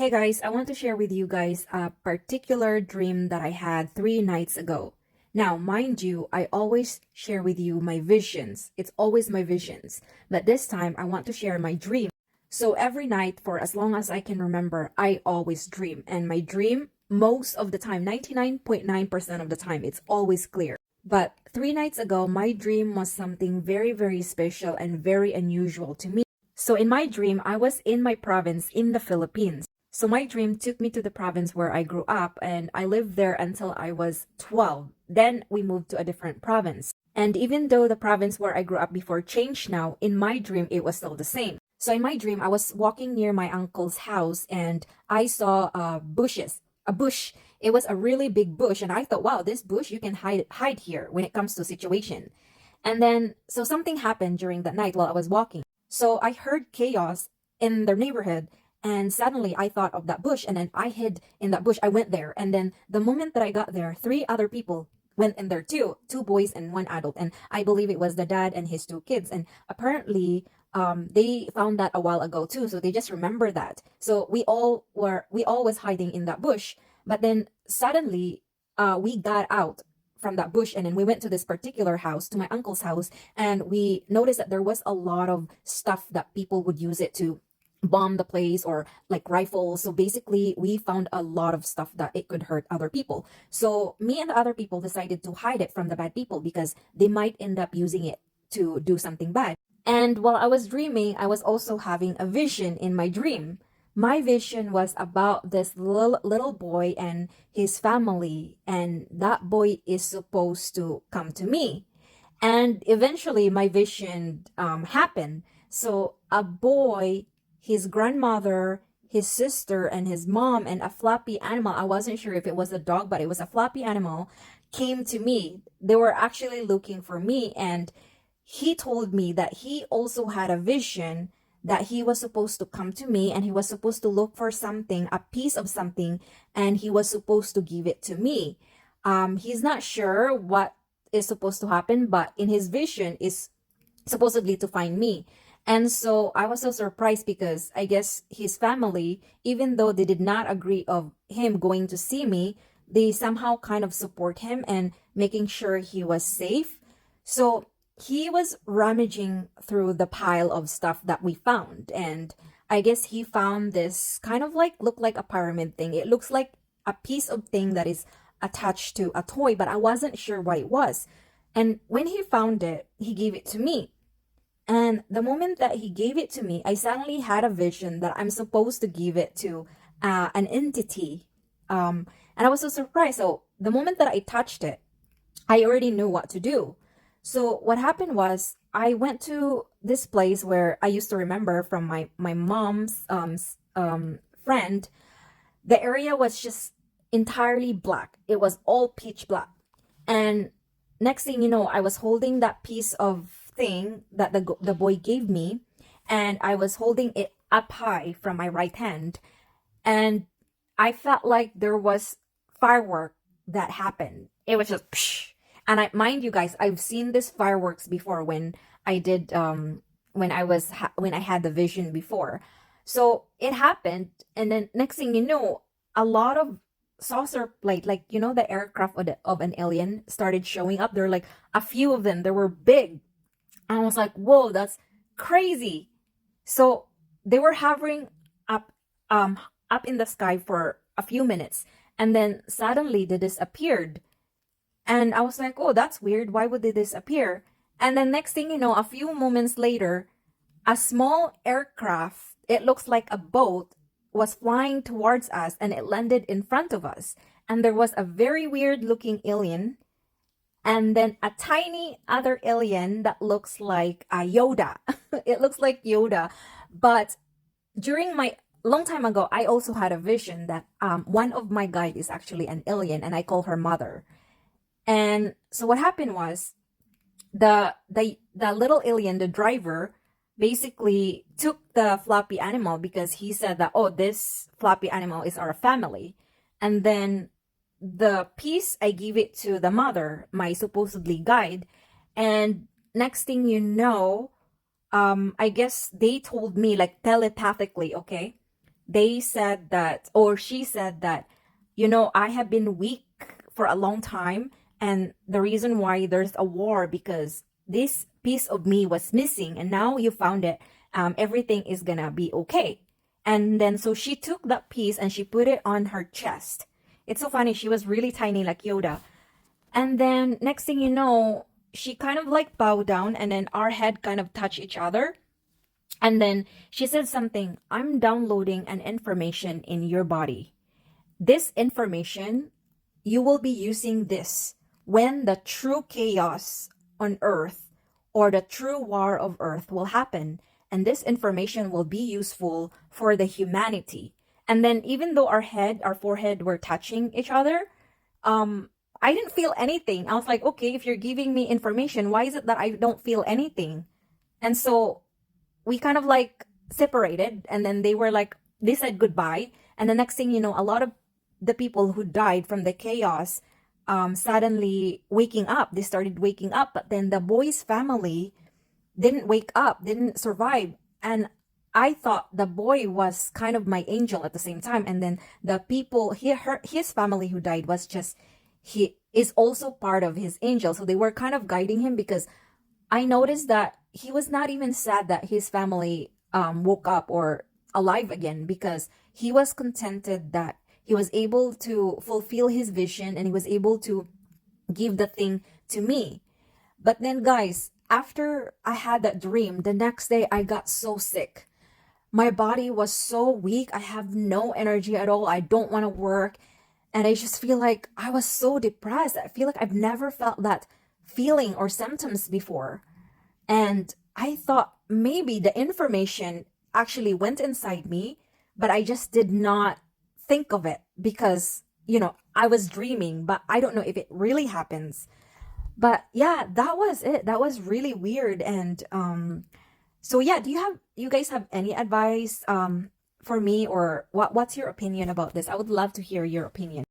Hey guys, I want to share with you guys a particular dream that I had 3 nights ago. Now, mind you, I always share with you my visions. It's always my visions. But this time, I want to share my dream. So every night, for as long as I can remember, I always dream. And my dream, most of the time, 99.9% of the time, it's always clear. But 3 nights ago, my dream was something very, very special and very unusual to me. So in my dream, I was in my province in the Philippines. So my dream took me to the province where I grew up, and I lived there until I was 12. Then we moved to a different province. And even though the province where I grew up before changed now, in my dream it was still the same. So in my dream, I was walking near my uncle's house and I saw a bush. It was a really big bush, and I thought, wow, this bush, you can hide here when it comes to situation. And then so something happened during that night while I was walking. So I heard chaos in their neighborhood, and suddenly I thought of that bush, and then I hid in that bush. I went there, and then the moment that I got there, three other people went in there too, two boys and one adult, and I believe it was the dad and his two kids. And apparently, they found that a while ago too, so they just remember that. So we all was hiding in that bush, but then suddenly, we got out from that bush, and then we went to this particular house, to my uncle's house, and we noticed that there was a lot of stuff that people would use it to bomb the place, or like rifles. So basically we found a lot of stuff that it could hurt other people. So me and the other people decided to hide it from the bad people because they might end up using it to do something bad. And while I was dreaming, I was also having a vision in my dream. My vision was about this little boy and his family, and that boy is supposed to come to me. And eventually, my vision happened. So, a boy, his grandmother, his sister, and his mom, and a floppy animal — I wasn't sure if it was a dog, but it was a floppy animal — came to me. They were actually looking for me, and he told me that he also had a vision that he was supposed to come to me, and he was supposed to look for something, a piece of something, and he was supposed to give it to me. He's not sure what is supposed to happen, but in his vision is supposedly to find me. And so I was so surprised because I guess his family, even though they did not agree of him going to see me, they somehow kind of support him and making sure he was safe. So he was rummaging through the pile of stuff that we found, and I guess he found this kind of like look like a pyramid thing. It looks like a piece of thing that is attached to a toy, but I wasn't sure what it was. And when he found it, he gave it to me. And the moment that he gave it to me, I suddenly had a vision that I'm supposed to give it to an entity. And I was so surprised. So the moment that I touched it, I already knew what to do. So what happened was I went to this place where I used to remember from my mom's friend. The area was just entirely black. It was all pitch black. And next thing you know, I was holding that piece of thing that the boy gave me, and I was holding it up high from my right hand, and I felt like there was firework that happened. It was just psh. And I mind you guys, I've seen this fireworks before when I did when I had the vision before. So it happened, and then next thing you know, a lot of saucer plate, like the aircraft of an alien started showing up. There were like a few of them. They were big. I was like, whoa, that's crazy. So they were hovering up up in the sky for a few minutes, and then suddenly they disappeared. And I was like, oh, that's weird. Why would they disappear? And then next thing you know, a few moments later, a small aircraft, it looks like a boat, was flying towards us, and it landed in front of us. And there was a very weird looking alien, and then a tiny other alien that looks like a Yoda. It looks like Yoda. But during my long time ago, I also had a vision that one of my guide is actually an alien, and I call her Mother. And so what happened was the little alien, the driver, basically took the floppy animal because he said that, oh, this floppy animal is our family. And then the piece, I give it to the mother, my supposedly guide. And next thing you know, I guess they told me like telepathically, okay, they said that, or she said that, you know, I have been weak for a long time, and the reason why there's a war because this piece of me was missing, and now you found it. Everything is gonna be okay. And then so she took that piece and she put it on her chest. It's so funny. She was really tiny, like Yoda. And then next thing you know, she kind of like bowed down, and then our head kind of touched each other. And then she said something, I'm downloading an information in your body. This information, you will be using this when the true chaos on earth or the true war of earth will happen. And this information will be useful for the humanity. And then even though our forehead were touching each other, I didn't feel anything. I was like, okay, if you're giving me information, why is it that I don't feel anything? And so we kind of like separated, and then they said goodbye. And the next thing you know, a lot of the people who died from the chaos suddenly waking up. They started waking up, but then the boy's family didn't wake up, didn't survive. And I thought the boy was kind of my angel at the same time. And then the people, his family who died was just, he is also part of his angel. So they were kind of guiding him, because I noticed that he was not even sad that his family woke up or alive again, because he was contented that he was able to fulfill his vision and he was able to give the thing to me. But then, guys, after I had that dream, the next day I got so sick. My body was so weak. I have no energy at all. I don't want to work. And I just feel like I was so depressed. I feel like I've never felt that feeling or symptoms before. And I thought maybe the information actually went inside me, but I just did not think of it because, you know, I was dreaming, but I don't know if it really happens. But yeah, that was it. That was really weird. And so yeah, do you guys have any advice for me, or what's your opinion about this? I would love to hear your opinion.